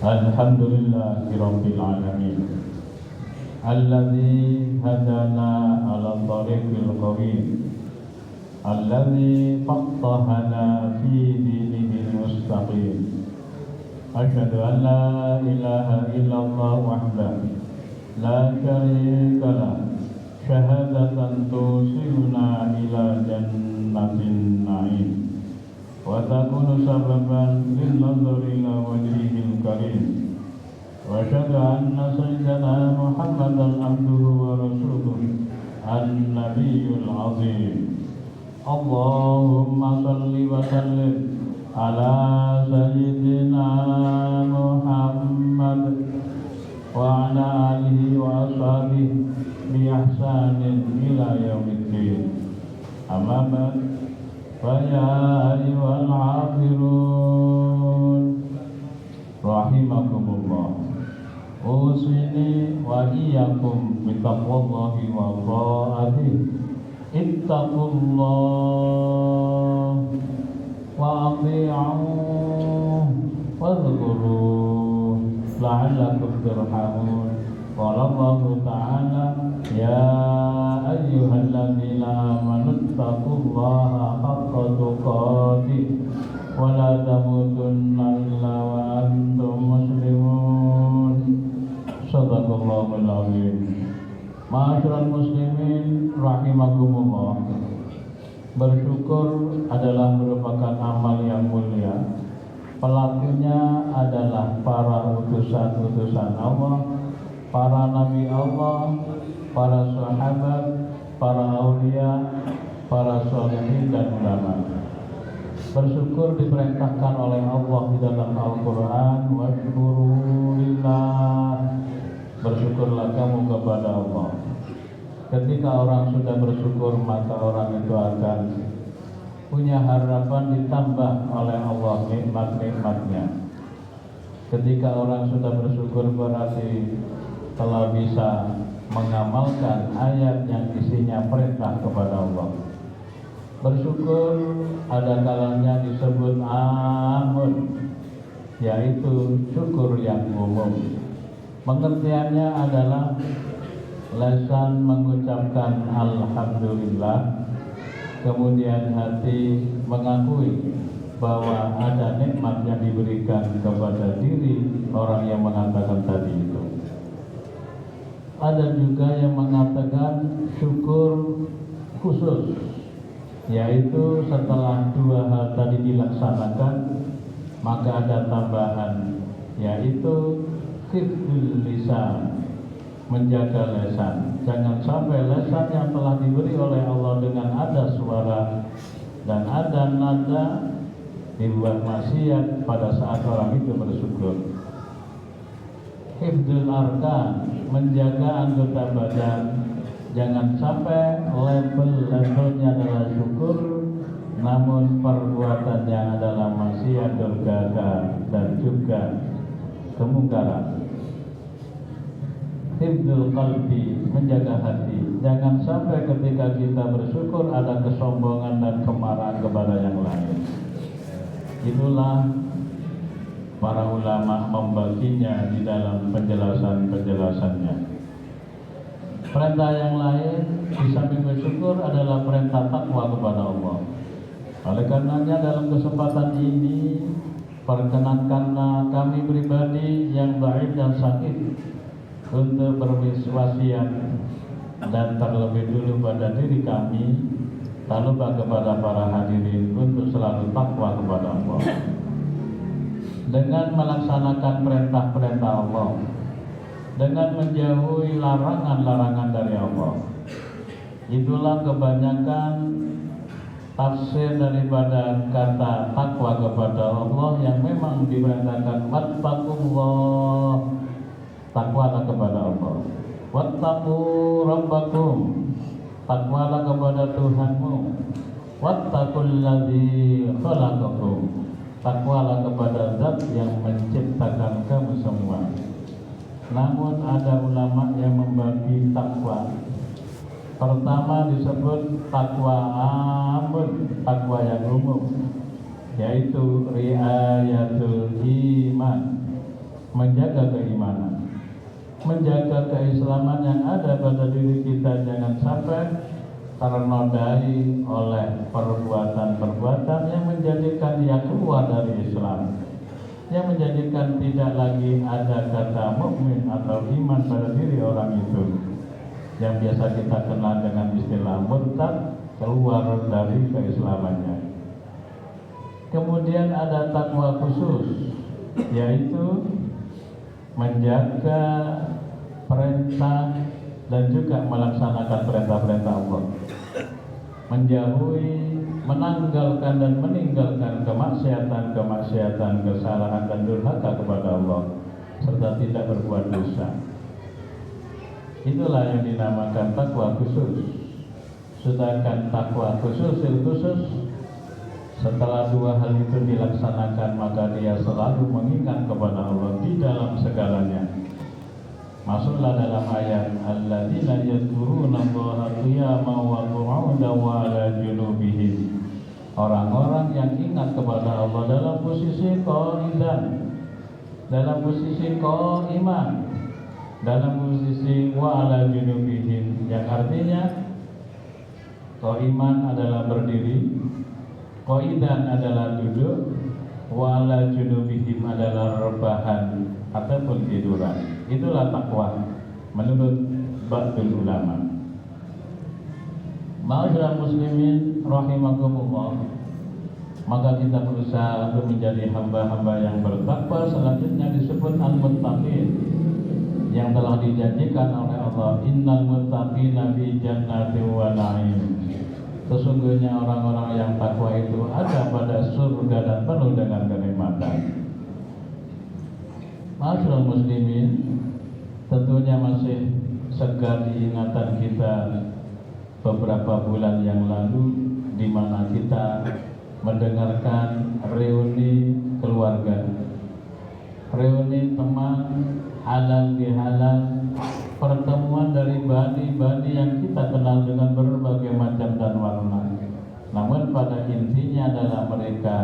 Alhamdulillahi Rabbil Alamin Alladzi hadana ala tariqil qawim Alladzi fattahana fi dinihil mustaqim Asyhadu an la ilaha illallah wahdahu la syarika lah syahadatan tusiluna ila jannatin na'im wa takunu sababan lin nazari ila wajhihil karim wa asyhadu anna sayyidana Muhammadan abduhu wa rasuluhu an-nabiyyul azim Allahumma salli wa sallim ala sayyidina Muhammad wa ala alihi wa ashabihi bi ihsanin ila yaumiddin amma ba'd fa ya ayyuhal hafirun rahimakumullah usini wa iyyakum bi taqwallahi wa ta'atihi ittaqullah wa ati'uhu wa dhkuruh la'allakum turhamun. Qala Allahu ta'ala ya ayyuhalladzina amanu taqullaha haqqa tuqatih wa la tamutunna illa wa antum muslimun. Shadaqallahul azim. Ma'asyiral muslimin rahimakumullah. Bersyukur adalah merupakan amal yang mulia. Pelakunya adalah para utusan-utusan Allah, para nabi Allah, para sahabat, para aulia, para sholihin dan ulama. Bersyukur diperintahkan oleh Allah di dalam Al-Quran. Washkuru lillah. Bersyukurlah kamu kepada Allah. Ketika orang sudah bersyukur, maka orang itu akan punya harapan ditambah oleh Allah nikmat-nikmatnya. Ketika orang sudah bersyukur berarti telah bisa mengamalkan ayat yang isinya perintah kepada Allah. Bersyukur ada kalanya disebut amun, yaitu syukur yang umum. Pengertiannya adalah lisan mengucapkan alhamdulillah, kemudian hati mengakui bahwa ada nikmat yang diberikan kepada diri orang yang mengatakan tadi itu. Ada juga yang mengatakan syukur khusus, yaitu setelah dua hal tadi dilaksanakan maka ada tambahan, yaitu hifdzul lisan, menjaga lisan. Jangan sampai lisan yang telah diberi oleh Allah dengan ada suara dan ada nada dibuat maksiat pada saat orang itu bersyukur. Hifdzul arkan, menjaga anggota badan. Jangan sampai levelnya adalah syukur, namun perbuatannya adalah maksiat, durhaka dan juga kemungkaran. Hifdzul qalbi, menjaga hati. Jangan sampai ketika kita bersyukur ada kesombongan dan kemarahan kepada yang lain. Itulah para ulama membaginya di dalam penjelasan-penjelasannya. Perintah yang lain di samping bersyukur adalah perintah takwa kepada Allah. Oleh karenanya dalam kesempatan ini perkenankanlah kami pribadi yang dhaif dan sakit untuk berwasiat dan terlebih dulu pada diri kami, tak lupa kepada para hadirin untuk selalu takwa kepada Allah dengan melaksanakan perintah-perintah Allah, dengan menjauhi larangan-larangan dari Allah. Itulah kebanyakan tafsir daripada kata takwa kepada Allah yang memang diperintahkan wattaqullah, takwalah kepada Allah. Wattaqu rabbakum, takwalah kepada Tuhanmu. Wattaqul ladzi khalaqakum, takwalah kepada Zat yang menciptakan kamu semua. Namun ada ulama yang membagi takwa. Pertama disebut takwa amun, takwa yang umum, yaitu riayatul iman, menjaga keimanan, menjaga keislaman yang ada pada diri kita, jangan sampai ternodai oleh perbuatan-perbuatan yang menjadikan dia keluar dari Islam, yang menjadikan tidak lagi ada kata mukmin atau iman pada diri orang itu, yang biasa kita kenal dengan istilah murtad, keluar dari keislamannya. Kemudian ada takwa khusus, yaitu menjaga perintah dan juga melaksanakan perintah-perintah Allah, menjauhi, menanggalkan dan meninggalkan kemaksiatan, kesalahan dan durhaka kepada Allah, serta tidak berbuat dosa. Itulah yang dinamakan takwa khusus. Sedangkan takwa khusus, setelah dua hal itu dilaksanakan, maka dia selalu mengingat kepada Allah di dalam segalanya. Masuklah dalam ayat alladzina yadhkuruna Allaha qiyaman wa qu'udan wa 'ala junubihim. Orang-orang yang ingat kepada Allah dalam posisi qa'idan, dalam posisi qa'iman, dalam posisi wa 'ala junubihim, yang artinya qa'iman adalah berdiri, qa'idan adalah duduk, wa 'ala junubihim adalah rebahan ataupun tiduran. Itulah takwa menurut ba'dul ulama. Ma'asyiral muslimin rahimakumullah, maka kita berusaha untuk menjadi hamba-hamba yang bertakwa. Selanjutnya disebut al-muttaqin, yang telah dijanjikan oleh Allah, innal muttaqina fi jannatin wa na'im. Sesungguhnya orang-orang yang takwa itu ada pada surga dan penuh dengan kenikmatan. Ma'asyiral muslimin, tentunya masih segar diingatan kita beberapa bulan yang lalu, di mana kita mendengarkan reuni keluarga, reuni teman, halal bihalal, pertemuan dari bani-bani yang kita kenal dengan berbagai macam dan warna. Namun pada intinya adalah mereka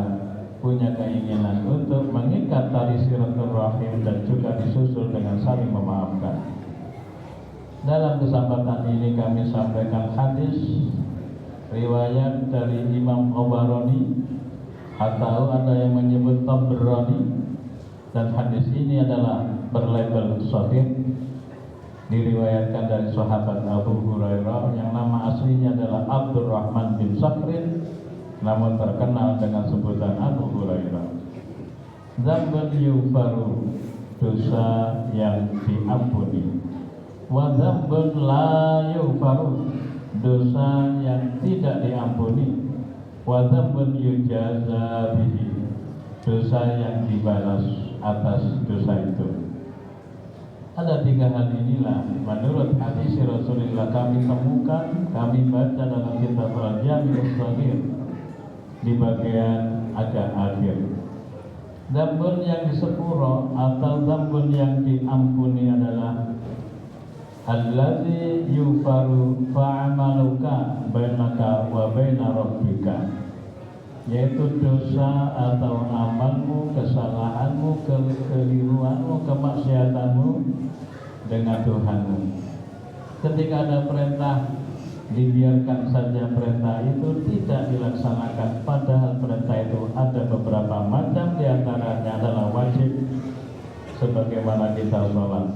punya keinginan untuk mengikat tali silaturahim dan juga disusul dengan saling memaafkan. Dalam kesempatan ini kami sampaikan hadis riwayat dari Imam Obaroni, atau ada yang menyebut Tabrani, dan hadis ini adalah berlabel sahih, diriwayatkan dari sahabat Abu Hurairah yang nama aslinya adalah Abdurrahman bin Sakhrin, namun terkenal dengan sebutan Abu Hurairah. Dzambun yufaru, dosa yang diampuni, wa dzambun la yufaru, dosa yang tidak diampuni, wa dzambun yujaza bihi, dosa yang dibalas atas dosa itu. Ada tiga hal inilah menurut hadis Rasulullah kami temukan, kami baca dalam kitab Al-Jami' As-Shaghir di bagian agak akhir. Dzambun yang disepuro atau dzambun yang diampuni adalah allazi yufaru fa'amaluka bainaka wa baina rabbika, yaitu dosa atau amalmu, kesalahanmu, kekeliruanmu, kemaksiatanmu dengan Tuhanmu. Ketika ada perintah, dibiarkan saja perintah itu tidak dilaksanakan, padahal perintah itu ada beberapa macam, diantaranya adalah wajib, sebagaimana kita sholat.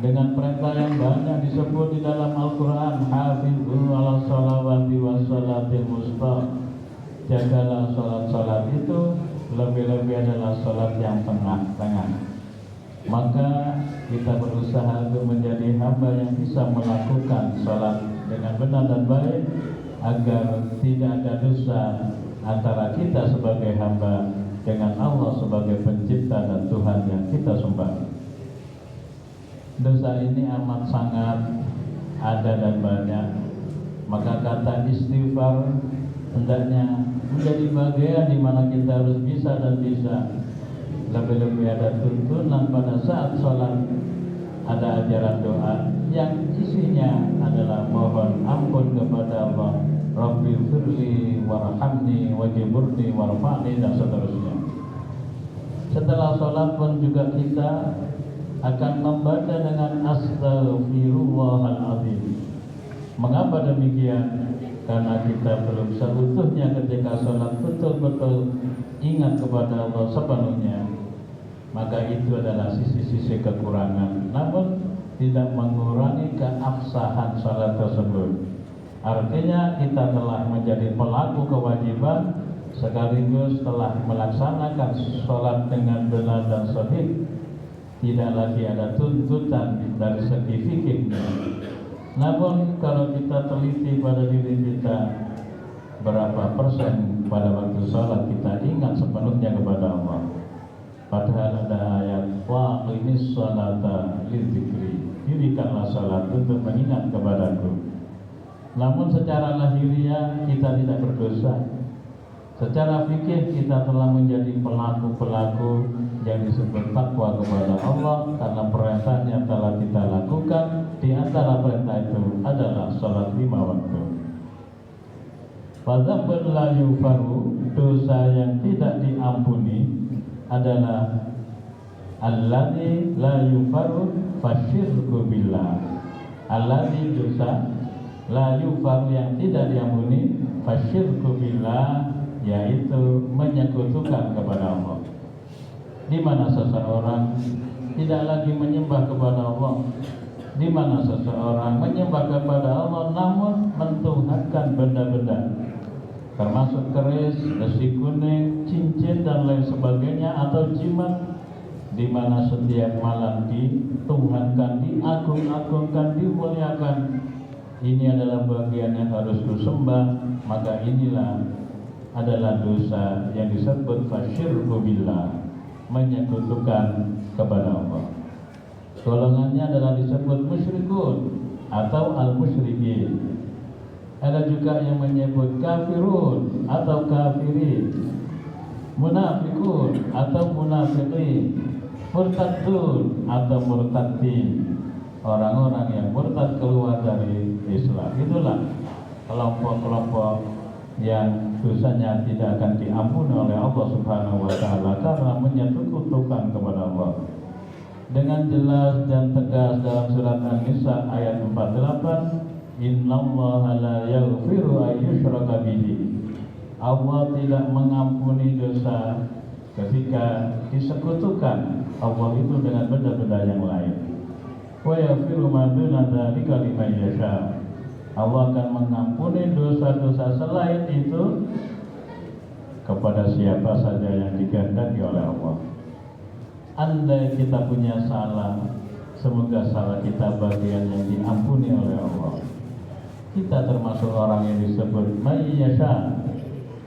Dengan perintah yang banyak disebut di dalam Al-Quran, hafidhu ala sholawati wa sholatil wusta, jagalah sholat-sholat itu, lebih-lebih adalah sholat yang tengah-tengah. Maka kita berusaha untuk menjadi hamba yang bisa melakukan sholat dengan benar dan baik, agar tidak ada dosa antara kita sebagai hamba dengan Allah sebagai pencipta dan Tuhan yang kita sembah. Dosa ini amat sangat ada dan banyak, maka kata istighfar hendaknya menjadi bagian di mana kita harus bisa dan bisa. Lebih-lebih ada tuntunan pada saat sholat, ada ajaran doa yang isinya adalah mohon ampun kepada Allah, Rabbi firli warhamni wajiburni warfa'ni, dan seterusnya. Setelah sholat pun juga kita akan membaca dengan Astaghfirullahaladzim. Mengapa demikian? Karena kita belum seutuhnya ketika sholat betul-betul ingat kepada Allah sepenuhnya. Maka itu adalah sisi-sisi kekurangan, namun tidak mengurangi keabsahan sholat tersebut. Artinya kita telah menjadi pelaku kewajiban sekaligus telah melaksanakan sholat dengan benar dan sahih. Tidak lagi ada tuntutan dari segi fikihnya. Namun kalau kita teliti pada diri kita, berapa persen pada waktu sholat kita ingat sepenuhnya kepada Allah? Padahal ada ayat wa aqimis sholata lidzikri, dirikanlah sholat untuk mengingat kepadaku. Namun secara lahiriah kita tidak berdosa. Secara fikih kita telah menjadi pelaku-pelaku yang disebut takwa kepada Allah karena perintahnya telah kita lakukan. Di antara perintah itu adalah sholat 5 waktu. Fadzambun la yufaru, dosa yang tidak diampuni adalah alladzi la yufaru fasyirku billah. Alladzi dosa la yufaru yang tidak diampuni fasyirku billah, yaitu menyekutukan kepada Allah. Di mana seseorang tidak lagi menyembah kepada Allah, di mana seseorang menyembah kepada Allah namun mentuhankan benda-benda, termasuk keris, besi kuning, cincin dan lain sebagainya, atau jimat, di mana setiap malam dituhankan, diagung-agungkan, dimuliakan. Ini adalah bagian yang harus disembah. Maka inilah adalah dosa yang disebut fasyirku billah, menyekutukan kepada Allah. Golongannya adalah disebut musyrikun atau al-musyrikin. Ada juga yang menyebut kafirun atau kafirin, munafikun atau munafiqin, murtadun atau murtadin, orang-orang yang murtad keluar dari Islam. Itulah kelompok-kelompok yang dosanya tidak akan diampuni oleh Allah Subhanahu wa taala karena menyekutukan kepada Allah. Dengan jelas dan tegas dalam surat An-Nisa ayat 48, innallaha la yaghfiru an yushraka bihi. Allah tidak mengampuni dosa ketika disekutukan Allah itu dengan benda-benda yang lain. Wa yaghfiru ma duna dzalika liman yasha. Allah akan mengampuni dosa-dosa selain itu kepada siapa saja yang dikehendaki oleh Allah. Andai kita punya salah, semoga salah kita bagian yang diampuni oleh Allah. Kita termasuk orang yang disebut mayyasha,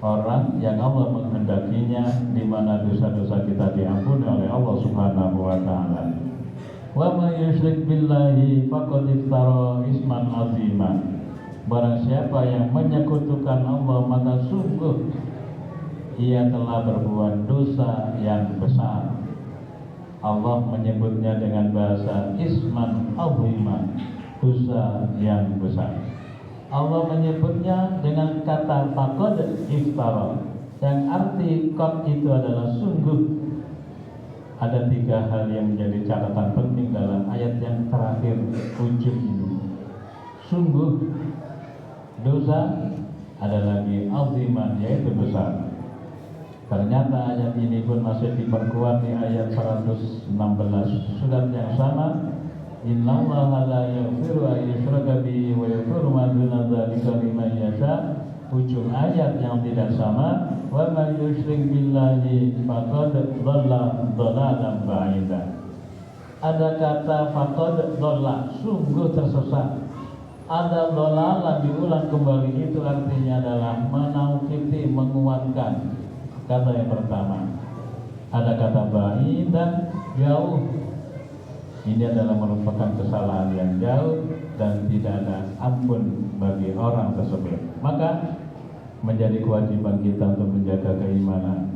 orang yang Allah menghendakinya, di mana dosa-dosa kita diampuni oleh Allah Subhanahu wa taala. Wa may yusyrik billahi faqad iftara isman azima. Barang siapa yang menyekutukan Allah, maka sungguh ia telah berbuat dosa yang besar. Allah menyebutnya dengan bahasa isman azima, dosa yang besar. Allah menyebutnya dengan kata faqad iftara, yang arti qad itu adalah sungguh. Ada 3 hal yang menjadi catatan penting dalam ayat yang terakhir ujung ini. Sungguh, dosa, ada lagi aziman, yaitu besar. Ternyata ayat ini pun masih diperkuat di ayat 116 surat yang sama. Innallaha la yaghfiru an yushraka bihi wa yaghfiru ma duna dzalika liman yasha. Ujung ayat yang tidak sama, wa may yusyrik billahi faqad dhalla dhalalan ba'ida. Ada kata faqad dhalla, sungguh tersesat. Ada dhalalan diulang kembali, itu artinya adalah menaukiti, menguatkan kata yang pertama. Ada kata ba'idan, jauh. Ini adalah merupakan kesalahan yang jauh dan tidak ada ampun bagi orang tersebut. Maka menjadi kewajiban kita untuk menjaga keimanan,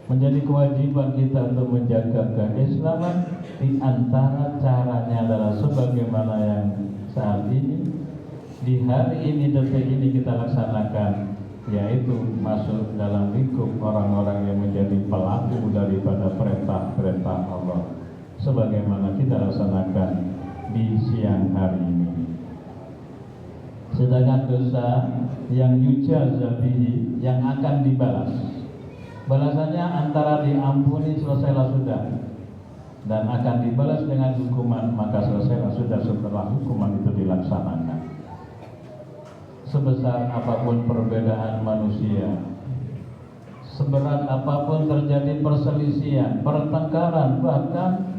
menjadi kewajiban kita untuk menjaga keislaman. Di antara caranya adalah sebagaimana yang saat ini, di hari ini, detik ini kita laksanakan. yaitu masuk dalam lingkup orang-orang yang menjadi pelaku daripada perintah-perintah Allah, sebagaimana kita laksanakan di siang hari ini. Sedangkan dosa yang yujaza bihi, yang akan dibalas, balasannya antara diampuni selesailah sudah, dan akan dibalas dengan hukuman, maka selesailah sudah setelah hukuman itu dilaksanakan. Sebesar apapun perbedaan manusia, seberat apapun terjadi perselisihan, pertengkaran, bahkan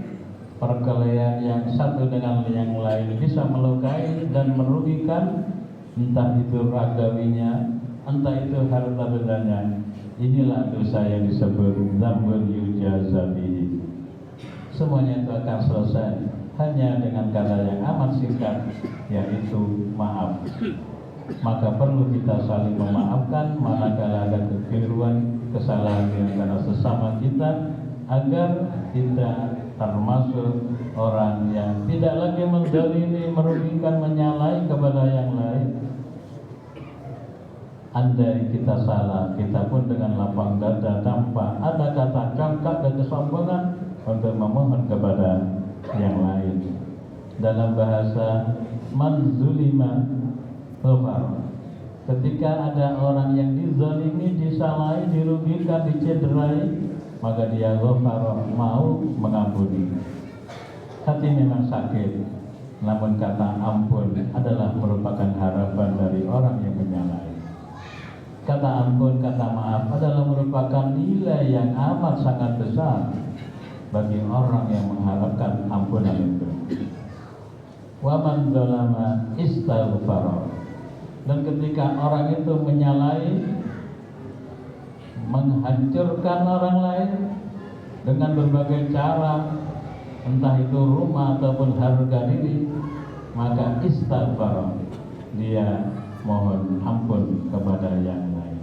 perkelahian yang satu dengan yang lain bisa melukai dan merugikan, entah itu ragawinya, entah itu harta bendanya. Inilah dosa yang disebut dzambun yujaza bihi. Semuanya itu akan selesai hanya dengan kata yang amat singkat, yaitu maaf. Maka perlu kita saling memaafkan manakala ada kekeliruan, kesalahan di antara sesama kita, agar kita termasuk orang yang tidak lagi menzalimi, merugikan, menyalahi kepada yang lain. Andai kita salah, kita pun dengan lapang dada tanpa ada kata congkak dan kesombongan untuk memohon kepada yang lain. Dalam bahasa manzulima ghafar, ketika ada orang yang dizalimi, disalahi, dirugikan, dicederai, maka dia ghafar, mau mengampuni. Hati memang sakit, namun kata ampun adalah merupakan harapan dari orang yang menyalahi. Kata ampun, kata maaf adalah merupakan nilai yang amat sangat besar bagi orang yang mengharapkan ampunan itu. Wa man dzalama istaghfara. Dan ketika orang itu menyalahi, menghancurkan orang lain dengan berbagai cara, entah itu rumah ataupun harga diri, maka istighfar, dia mohon ampun kepada yang lain.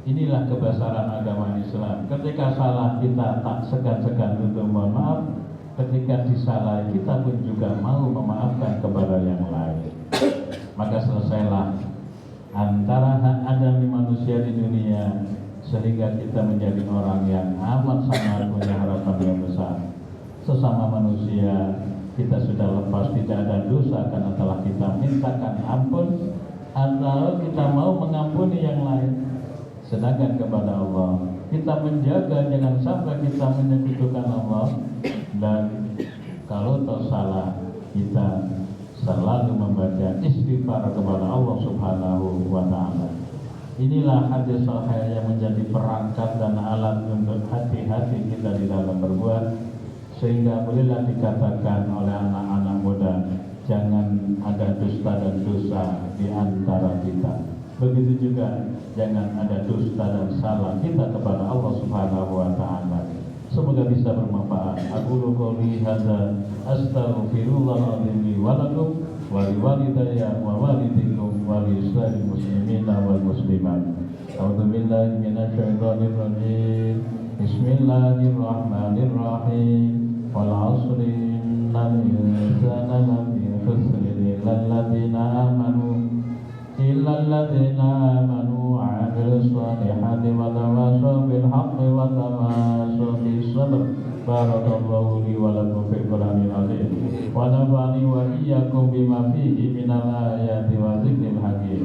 Inilah kebesaran agama Islam. Ketika salah, kita tak segan-segan untuk mohon maaf. Ketika disalahi, kita pun juga mau memaafkan kepada yang lain. Maka selesailah antara hak adami manusia di dunia, sehingga kita menjadi orang yang amat sangat punya harapan yang besar. Sesama manusia kita sudah lepas, tidak ada dosa karena telah kita mintakan ampun, atau kita mau mengampuni yang lain. Sedangkan kepada Allah kita menjaga jangan sampai kita menyekutukan Allah, dan kalau tersalah kita selalu membaca istighfar kepada Allah Subhanahu wa Ta'ala. Inilah hadis sahih yang menjadi perangkat dan alat untuk hati-hati kita di dalam berbuat, sehingga bolehlah dikatakan oleh anak-anak muda, jangan ada dusta dan dosa di antara kita. Begitu juga jangan ada dusta dan salah kita kepada Allah Subhanahu wa Ta'ala. Semoga bisa bermanfaat. Aqulu qouli hadza astaghfirullahaladzim li wa lakum wa li walidayya wa walidikum wa li sa'iril muslimina wal muslimat. A'udzu billahi minasyaitonir rajim. Bismillahirrahmanirrahim. Wal 'asri innal insana lafi khusrin illal ladzina amanu wa 'amilus solihati wa tawassaw bil haqqi wa tawassaw bis sabr. Barakallahu li wa lakum fil Qur'anil azim wa nafa'ani wa iyyakum bima fihi minal ayati wa dzikril hakim.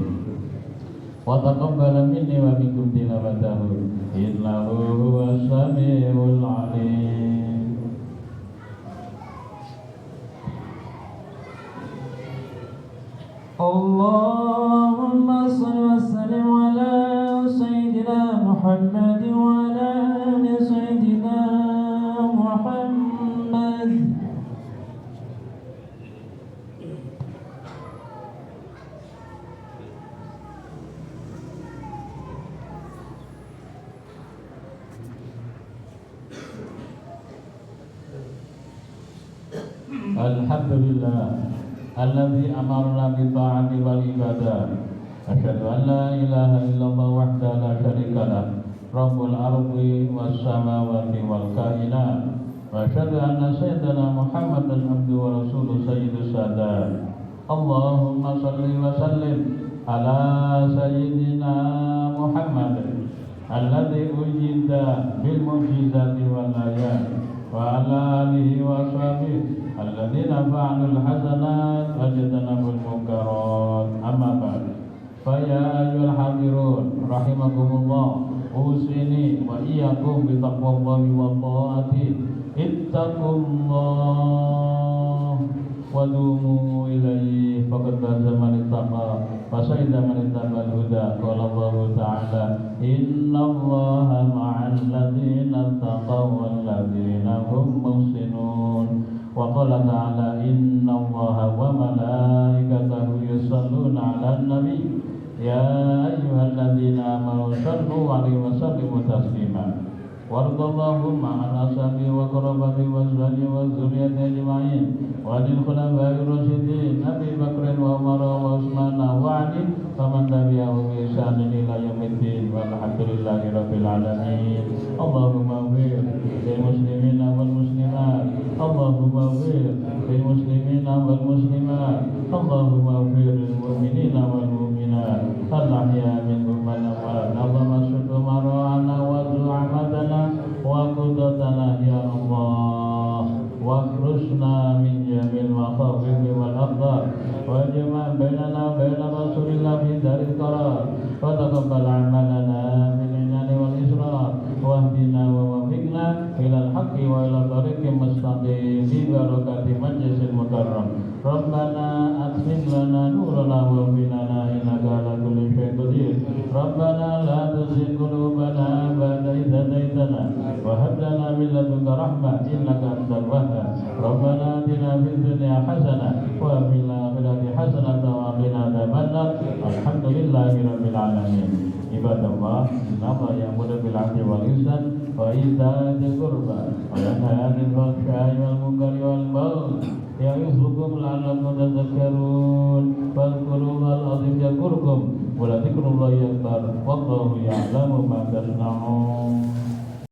Wa taqabbal minni wa minkum tilawatahu innahu huwas samiul alim. Allahumma shalli wa sallim ala sayyidina Muhammad wa ala ali sayyidina Muhammad. Alhamdulillah alladzi amarna bi ta'ati wal ibadah. Asyhadu an la ilaha illallah wahdahu la syarika lah, rabbul ardi was samawati wal kainat. Wa asyhadu anna sayyidana Muhammadan abduhu wa rasuluhu sayyidus sadat. Allahumma shalli wa sallim ala sayyidina محمد الذي أجد بالمعجزات والآيات وعلى آله وصحبه الذين فعلوا الحسنات واجتنبوا المنكرات أما بعد فيا أيها الحاضرون رحمكم الله أوصيني وإياكم بتقوى الله وطاعته اتقوا الله ودوموا إليه فقد فاز من اتقى فسعد من اتبع الهدى قال الله تعالى إن الله مع الذين اتقوا والذين هم محسنون وقال تعالى إن الله وملائكته يصلون على النبي يا أيها الذين آمنوا صلوا عليه وسلموا تسليما وارض اللهم عن أصحابه وقربائه وأزواجه وذريته أجمعين وعن الخلفاء الراشدين أبي بكر وعمر وعثمان وعلي فمن تبعهم بإحسان إلى يوم الدين والحمد لله رب العالمين اللهم اغفر للمسلمين والمسلمات اللهم اغفر للمسلمين والمسلمات اللهم اغفر للمؤمنين والمؤمنات الأحياء منهم والأموات اللهم استر مراءنا واتل عمدنا وقدتنا يا الله واخرجنا من جميع المخاوف والأقدار واجمع بيننا وبين رسول الله في دار القرار وتقبل عملنا بالعنان والإسرار واهدنا ووفقنا إلى الحق وإلى طريق مستقيم ببركة مجلس المكرم ربنا أتمم لنا نورنا واغفر لنا إنك على كل شيء قدير ربنا لا تزغ قلوبنا بعد إذ هديتنا وهب لنا من لدنك رحمة إنك أنت الوهاب ربنا آتنا في الدنيا حسنة وفي الآخرة حسنة وقنا عذاب النار الحمد لله رب العالمين عباد الله إن الله يأمر بالعدل والإحسان وإيتاء ذي القربى وينهى عن الفحشاء والمنكر والبغي يعظكم لعلكم تذكرون فاذكروا الله العظيم يذكركم ولذكر الله أكبر والله يعلم ما تصنعون